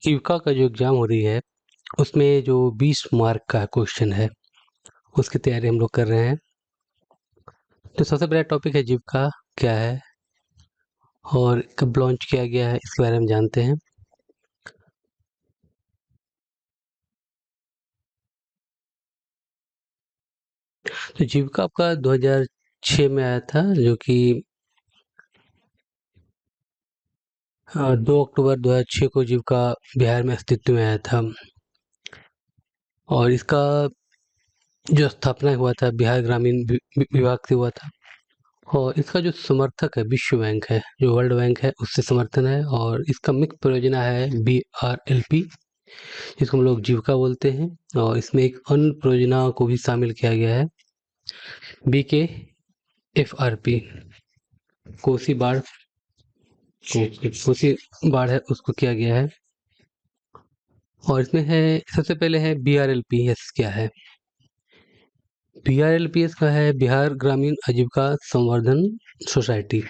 जीविका का जो एग्ज़ाम हो रही है, उसमें जो 20 मार्क का क्वेश्चन है, उसकी तैयारी हम लोग कर रहे हैं। तो सबसे पहला टॉपिक है जीविका क्या है और कब लॉन्च किया गया है, इसके बारे में जानते हैं। तो जीविका आपका 2006 में आया था, जो कि 2 अक्टूबर 2006 को जीविका बिहार में अस्तित्व में आया था और इसका जो स्थापना हुआ था बिहार ग्रामीण विभाग से हुआ था। और इसका जो समर्थक है विश्व बैंक है, जो वर्ल्ड बैंक है, उससे समर्थन है। और इसका मुख्य परियोजना है BRLP, जिसको हम लोग जीविका बोलते हैं। और इसमें एक अन्य परियोजना को भी शामिल किया गया है, BKFRP, कोसी बाढ़ कोसी बाढ़ है, उसको किया गया है। और इसमें है, सबसे पहले है BRLPS क्या है। BRLPS का है बिहार ग्रामीण आजीविका संवर्धन सोसाइटी,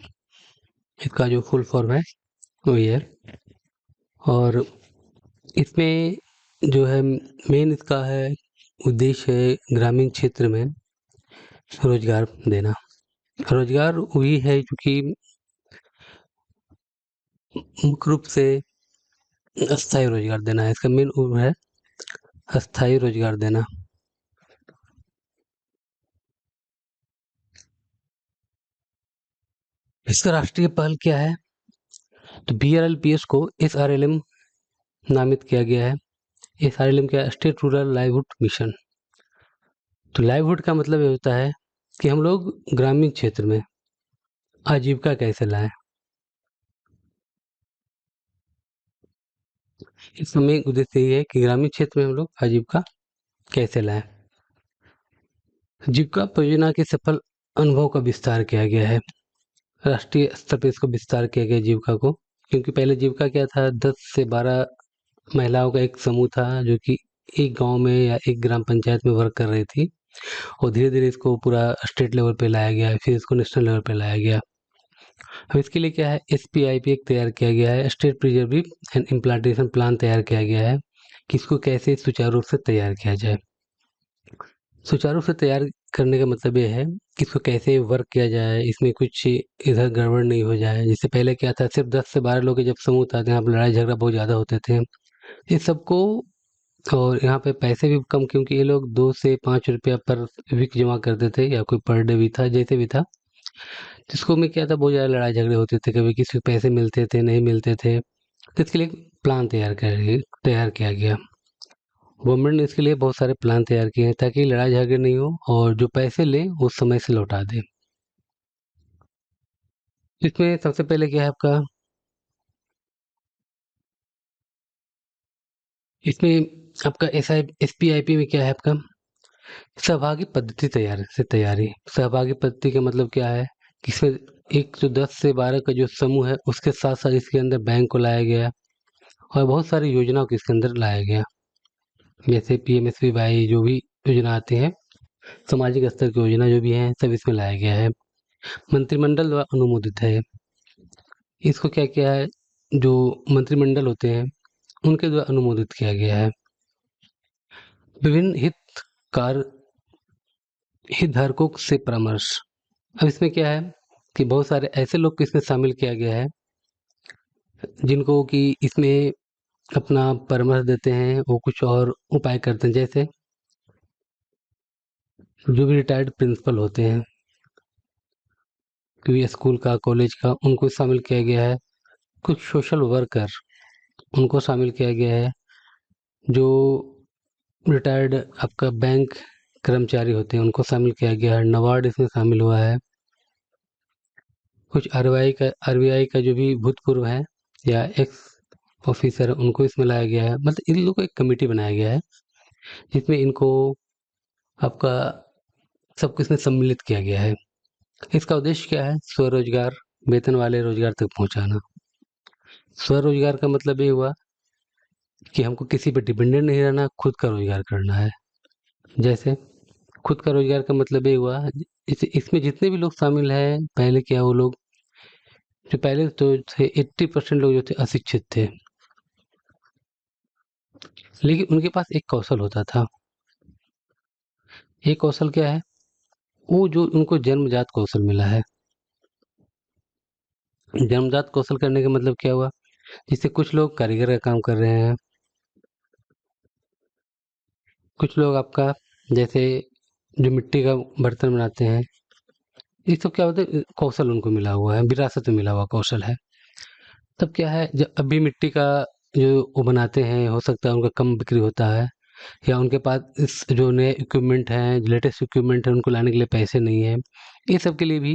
इसका जो फुल फॉर्म है वही है। और इसमें जो है मेन इसका है उद्देश्य है ग्रामीण क्षेत्र में रोजगार देना। रोजगार वही है क्योंकि मुख्य रूप से अस्थायी रोजगार देना है, इसका मेन है अस्थायी रोजगार देना। इसका राष्ट्रीय पहल क्या है, तो BRLPS को SRLM नामित किया गया है। SRLM क्या है, स्टेट रूरल लाइवलीहुड मिशन। तो लाइवलीहुड का मतलब ये होता है कि हम लोग ग्रामीण क्षेत्र में आजीविका कैसे लाएं। इसका मेन उद्देश्य यही है कि ग्रामीण क्षेत्र में हम लोग आजीविका कैसे लाएं। जीविका परियोजना के सफल अनुभव का विस्तार किया गया है, राष्ट्रीय स्तर पर इसको विस्तार किया गया जीविका को। क्योंकि पहले जीविका क्या था, 10 से 12 महिलाओं का एक समूह था, जो कि एक गांव में या एक ग्राम पंचायत में वर्क कर रही थी। और धीरे धीरे इसको पूरा स्टेट लेवल पे लाया गया, फिर इसको नेशनल लेवल पे लाया गया। अब इसके लिए क्या है, SPIP एक तैयार किया गया है, state preserving and implantation plan तैयार किया गया है कि इसको कैसे सुचारू रूप से तैयार किया जाए। सुचारू रूप से तैयार करने का मतलब ये है कि इसको कैसे वर्क किया जाए, इसमें कुछ इधर गड़बड़ नहीं हो जाए। जैसे पहले क्या था, सिर्फ 10 से 12 लोग के जब समूह था, यहाँ पर लड़ाई झगड़ा बहुत ज़्यादा होते थे ये सबको। और यहाँ पे पैसे भी कम, क्योंकि ये लोग 2 से 5 रुपया पर वीक जमा करते थे, या कोई पर डे भी था, जैसे भी था। जिसको में क्या था, बहुत ज़्यादा लड़ाई झगड़े होते थे, कभी किसी को पैसे मिलते थे, नहीं मिलते थे। तो इसके लिए एक प्लान तैयार किया गया। गवर्नमेंट ने इसके लिए बहुत सारे प्लान तैयार किए हैं ताकि लड़ाई झगड़े नहीं हो और जो पैसे लें वो समय से लौटा दें। इसमें सबसे पहले क्या है आपका, इसमें आपका SPIP में क्या है आपका, सहभागी पद्धति तैयारी। सहभागी पद्धति का मतलब क्या है कि इसमें एक जो 10 से 12 का जो समूह है, उसके साथ साथ इसके अंदर बैंक को लाया गया और बहुत सारी योजनाओं को इसके अंदर लाया गया। जैसे PMSBY जो भी योजना आती है, सामाजिक स्तर की योजना जो भी है, सब इसमें लाया गया है। मंत्रिमंडल द्वारा अनुमोदित है। इसको क्या किया है, जो मंत्रिमंडल होते हैं उनके द्वारा अनुमोदित किया गया है। विभिन्न हितकार हितधारकों से परामर्श। अब इसमें क्या है कि बहुत सारे ऐसे लोग को इसमें शामिल किया गया है जिनको कि इसमें अपना परामर्श देते हैं, वो कुछ और उपाय करते हैं। जैसे जो भी रिटायर्ड प्रिंसिपल होते हैं, कोई स्कूल का, कॉलेज का, उनको शामिल किया गया है। कुछ सोशल वर्कर, उनको शामिल किया गया है। जो रिटायर्ड आपका बैंक कर्मचारी होते हैं, उनको शामिल किया गया है। नबार्ड इसमें शामिल हुआ है। कुछ RBI का जो भी भूतपूर्व है या एक्स ऑफिसर, उनको इसमें लाया गया है। मतलब इन लोगों को एक कमेटी बनाया गया है जिसमें इनको आपका सबको इसमें सम्मिलित किया गया है। इसका उद्देश्य क्या है, स्वरोजगार, वेतन वाले रोजगार तक पहुंचाना। स्वरोजगार का मतलब ये हुआ कि हमको किसी पे डिपेंडेंट नहीं रहना, खुद का रोजगार करना है। जैसे खुद का रोजगार का मतलब ये हुआ, इसमें जितने भी लोग शामिल हैं, पहले क्या वो लोग जो पहले तो थे 80% लोग जो थे अशिक्षित थे। लेकिन उनके पास एक कौशल होता था। ये कौशल क्या है? वो जो उनको जन्मजात कौशल मिला है। जन्मजात कौशल करने का मतलब क्या हुआ? जैसे कुछ लोग कारीगर का काम कर रहे हैं, कुछ लोग आपका जैसे जो मिट्टी का बर्तन बनाते हैं, ये सब क्या होता है, कौशल उनको मिला हुआ है, विरासत में मिला हुआ कौशल है। तब क्या है, जब अभी मिट्टी का जो वो बनाते हैं, हो सकता है उनका कम बिक्री होता है, या उनके पास इस जो नए इक्विपमेंट हैं, लेटेस्ट इक्विपमेंट है, उनको लाने के लिए पैसे नहीं है। ये सब के लिए भी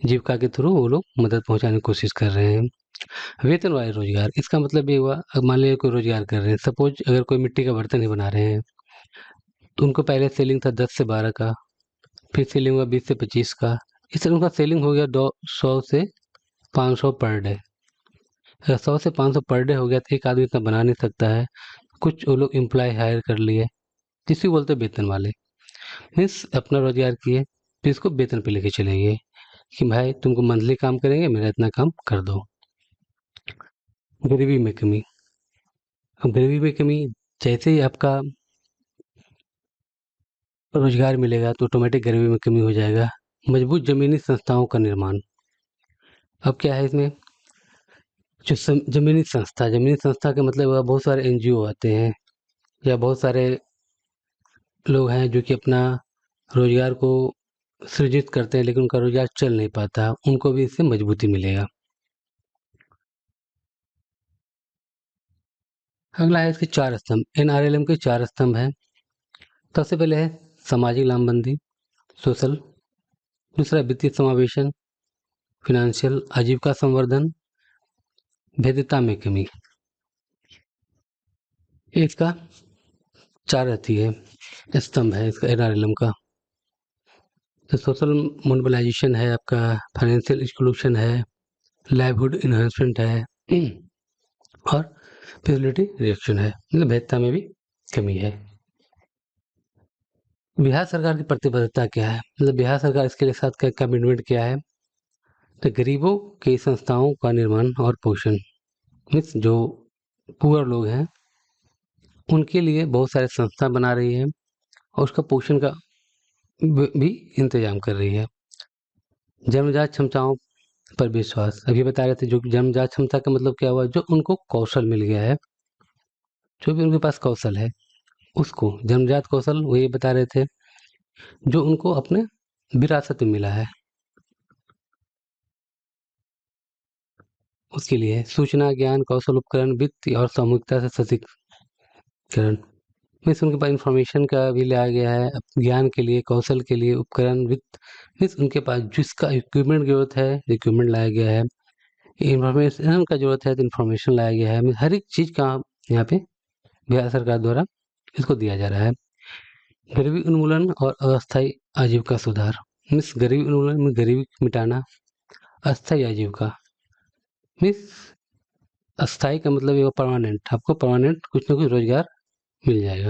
जीविका के थ्रू वो लोग मदद पहुंचाने की कोशिश कर रहे हैं। वेतन वाले रोजगार, इसका मतलब ये हुआ, अब मान लीजिए कोई रोजगार कर रहे हैं, सपोज अगर कोई मिट्टी का बर्तन ही बना रहे हैं, तो उनको पहले सेलिंग था 10 से 12 का, फिर सेलिंग हुआ 20 से 25 का, इस तरह उनका सेलिंग हो गया 100 से 500 पर डे। अगर 100 से 500 पर डे हो गया तो एक आदमी इतना बना नहीं सकता है। कुछ वो लोग एम्प्लॉय हायर कर लिए, जिसको बोलते हैं वेतन वाले। मीन्स अपना रोजगार किए, फिर इसको वेतन पे लेके चले गए कि भाई तुमको मंथली काम करेंगे, मेरा इतना काम कर दो। गरीबी में कमी। अब गरीबी में कमी, जैसे ही आपका रोजगार मिलेगा तो ऑटोमेटिक गरीबी में कमी हो जाएगा। मजबूत जमीनी संस्थाओं का निर्माण। अब क्या है इसमें, जो जमीनी संस्था का मतलब हुआ, बहुत सारे एनजीओ आते हैं, या बहुत सारे लोग हैं जो कि अपना रोजगार को सृजित करते हैं, लेकिन उनका रोजगार चल नहीं पाता, उनको भी इससे मजबूती मिलेगा। अगला है इसके 4 स्तंभ। एनआरएलएम के 4 स्तंभ हैं। सबसे पहले है सामाजिक लामबंदी, सोशल। दूसरा वित्तीय समावेशन, फिनेंशियल। आजीविका संवर्धन, भेद्यता में कमी। ये इसका 4 रहती है, स्तंभ है इसका एनआरएलएम का। तो सोशल मोबिलाइजेशन है आपका, फाइनेंशियल एक्सक्लूशन है, लाइवहुड इन्हांसमेंट है, और फिजिलिटी रिएक्शन है, मतलब भेदता में भी कमी है। बिहार सरकार की प्रतिबद्धता क्या है, मतलब बिहार सरकार इसके लिए साथ का कमिटमेंट क्या है? तो गरीबों की संस्थाओं का निर्माण और पोषण। मीन्स जो पुअर लोग हैं उनके लिए बहुत सारे संस्था बना रही है, और उसका पोषण का भी इंतजाम कर रही है। जन्मजात क्षमताओं पर विश्वास, अभी बता रहे थे, जो जन्मजात क्षमता का मतलब क्या हुआ, जो उनको कौशल मिल गया है, जो भी उनके पास कौशल है, उसको जन्मजात कौशल वो ये बता रहे थे, जो उनको अपने विरासत में मिला है, उसके लिए सूचना, ज्ञान, कौशल, उपकरण, वित्त और सामूहिकता से सशक्तिकरण। मीन्स उनके पास इंफॉर्मेशन का भी लाया गया है, ज्ञान के लिए, कौशल के लिए, उपकरण, वित्त। मीन्स उनके पास जिसका इक्विपमेंट की जरूरत है, इक्विपमेंट लाया गया है। इंफॉर्मेशन का जरूरत है तो इंफॉर्मेशन लाया गया है। मीन्स हर एक चीज का यहाँ पे बिहार सरकार द्वारा इसको दिया जा रहा है। गरीबी उन्मूलन और अस्थायी आजीविका सुधार। मीन्स गरीबी उन्मूलन में गरीबी मिटाना, अस्थायी आजीविका मीन्स अस्थायी का मतलब ये परमानेंट, आपको परमानेंट कुछ ना कुछ रोजगार मिल जाएगा।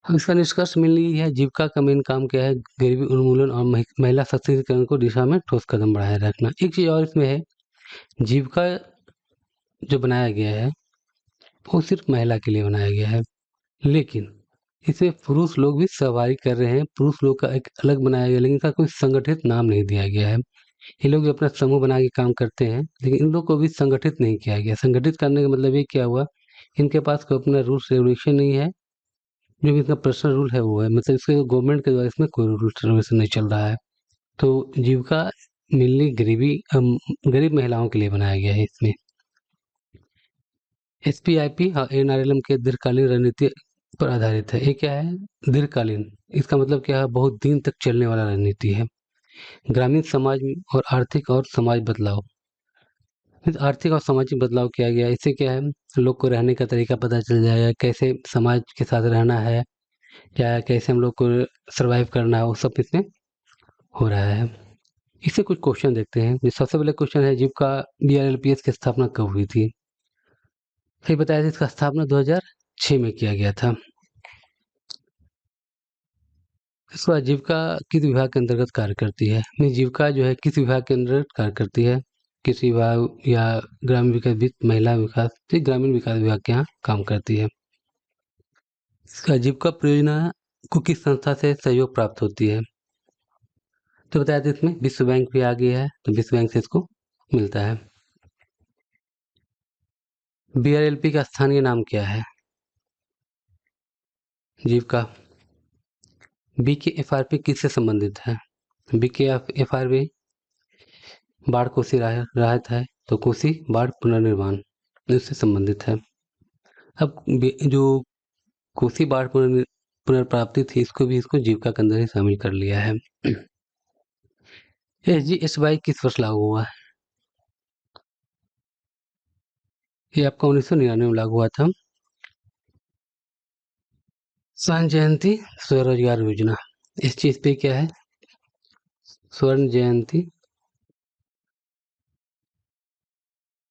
अब इसका निष्कर्ष मिलने यही है, जीविका का मेन काम क्या है, गरीबी उन्मूलन और महिला सशक्तिकरण को दिशा में ठोस कदम बढ़ाए रखना। एक चीज और इसमें है, जीविका जो बनाया गया है वो सिर्फ महिला के लिए बनाया गया है, लेकिन इसमें पुरुष लोग भी सवारी कर रहे हैं। पुरुष लोग का एक अलग बनाया गया, लेकिन इसका कोई संगठित नाम नहीं दिया गया है। ये लोग भी अपना समूह बना के काम करते हैं, लेकिन इन लोग को भी संगठित नहीं किया गया। संगठित करने का मतलब ये क्या हुआ, इनके पास कोई अपना रूल्स रेगुलेशन नहीं है, जो भी इनका पर्सनल रूल है वो है, मतलब इसके गवर्नमेंट के द्वारा इसमें कोई रूल्स रेगुलेशन नहीं चल रहा है। तो जीविका मेनली गरीब महिलाओं के लिए बनाया गया है। इसमें एसपीआईपी और एनआरएलएम के दीर्घकालीन रणनीति पर आधारित है। ये क्या है, दीर्घकालीन, इसका मतलब क्या है, बहुत दिन तक चलने वाला रणनीति है। ग्रामीण समाज और आर्थिक और समाज बदलाव। इस आर्थिक और सामाजिक बदलाव किया गया, इससे क्या है, लोग को रहने का तरीका पता चल जाएगा, कैसे समाज के साथ रहना है, या कैसे हम लोग को सरवाइव करना है, वो सब इसमें हो रहा है। इससे कुछ क्वेश्चन देखते हैं। जो सबसे पहले क्वेश्चन है, जीविका बीआरएलपीएस की स्थापना कब हुई थी? फिर बताया था इसका स्थापना 2006 में किया गया था। इसके बाद जीविका किस विभाग के अंतर्गत कार्य करती है? नहीं, जीविका जो है किस विभाग के अंतर्गत कार्य करती है? कृषि विभाग या ग्रामीण विकास महिला विकास ग्रामीण विकास विभाग के यहाँ काम करती है। इसका आजीविका परियोजना को किस संस्था से सहयोग प्राप्त होती है? तो बताया था इसमें विश्व बैंक भी आ गया है, तो विश्व बैंक से इसको मिलता है। BRLP का स्थानीय नाम क्या है? जीविका। BKFRP किससे संबंधित है? BKFRP बाढ़ कोसी राहत है, तो कोसी बाढ़ पुनर्निर्माण इससे संबंधित है। अब जो कोसी बाढ़ पुनर्प्राप्ति थी, इसको जीविका के अंदर ही शामिल कर लिया है। SGSY किस वर्ष लागू हुआ है? ये आपका 1999 में लागू हुआ था। स्वर्ण जयंती स्वरोजगार योजना, इस चीज पे क्या है? स्वर्ण जयंती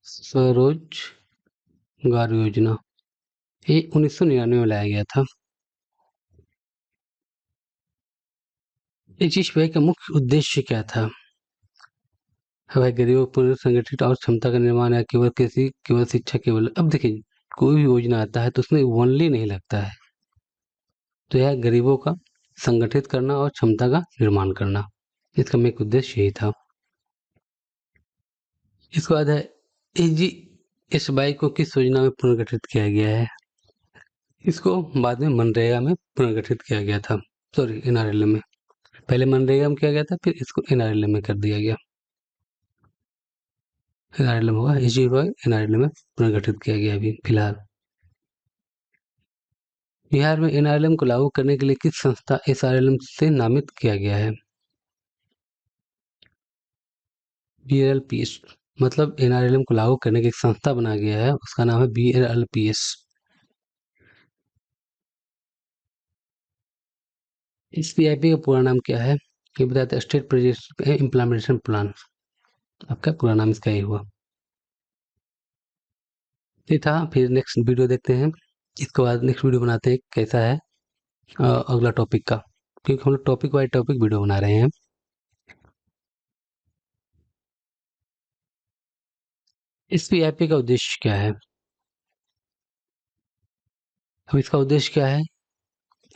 स्वरोजगार योजना, ये 1999 में लाया गया था। HGSY का मुख्य उद्देश्य क्या था? वह गरीबों को पुनर्संगठित और क्षमता का निर्माण है, केवल कृषि, केवल शिक्षा, केवल। अब देखिए, कोई भी योजना आता है तो उसमें ओनली नहीं लगता है, तो यह गरीबों का संगठित करना और क्षमता का निर्माण करना, इसका मुख्य उद्देश्य यही था। इसके बाद है HGSY को किस योजना में पुनर्गठित किया गया है? इसको बाद में मनरेगा में पुनर्गठित किया गया था, सॉरी NRLM में। पहले मनरेगा में किया गया था, फिर इसको NRLM में कर दिया गया। NRLM होगा, HGSY NRLM में पुनर्गठित किया गया अभी फिलहाल। बिहार में NRLM को लागू करने के लिए किस संस्था SRLM से नामित किया गया है? BRLPS, मतलब NRLM को लागू करने की एक संस्था बना गया है, उसका नाम है BRLPS। SPIP का पूरा नाम क्या है? ये बताते हैं, स्टेट प्रोजेक्ट इम्प्लीमेंटेशन प्लान, आपका पूरा नाम इसका ही हुआ। ये था। फिर नेक्स्ट वीडियो देखते हैं, इसके बाद नेक्स्ट वीडियो बनाते हैं कैसा है अगला टॉपिक का, क्योंकि हम लोग टॉपिक वाइज टॉपिक वीडियो बना रहे हैं। SPIP का उद्देश्य क्या है? अब इसका उद्देश्य क्या है?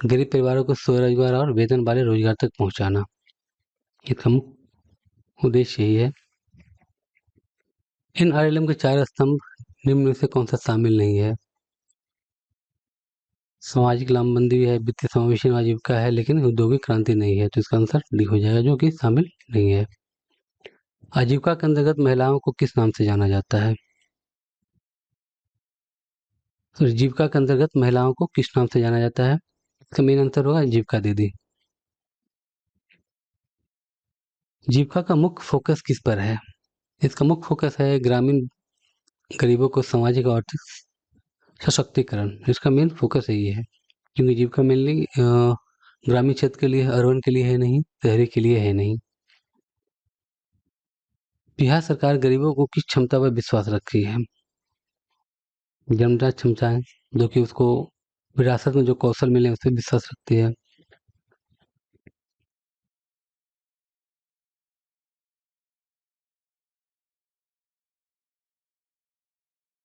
गरीब परिवारों को स्वरोजगार और वेतन वाले रोजगार तक पहुंचाना, इसका मुख्य उद्देश्य यही है। NRLM के 4 स्तंभ निम्न में से कौन सा शामिल नहीं है? सामाजिक लामबंदी है, वित्तीय समावेशन, आजीविका है, लेकिन औद्योगिक क्रांति नहीं है, तो इसका आंसर डी हो जाएगा, जो कि शामिल नहीं है। आजीविका के अंतर्गत महिलाओं को किस नाम से जाना जाता है? तो जीविका के अंतर्गत महिलाओं को किस नाम से जाना जाता है? इसका मेन आंसर होगा जीविका दीदी। जीविका का मुख्य फोकस किस पर है? इसका मुख्य फोकस है ग्रामीण गरीबों को सामाजिक और आर्थिक सशक्तिकरण, इसका मेन फोकस यही है, क्योंकि जीविका मेनली ग्रामीण क्षेत्र के लिए, अर्बन के लिए है नहीं, शहरी के लिए है नहीं। बिहार सरकार गरीबों को किस क्षमता पर विश्वास रखती है? जन्मजात क्षमता है, जो कि उसको विरासत में जो कौशल मिले उस पर विश्वास रखती है।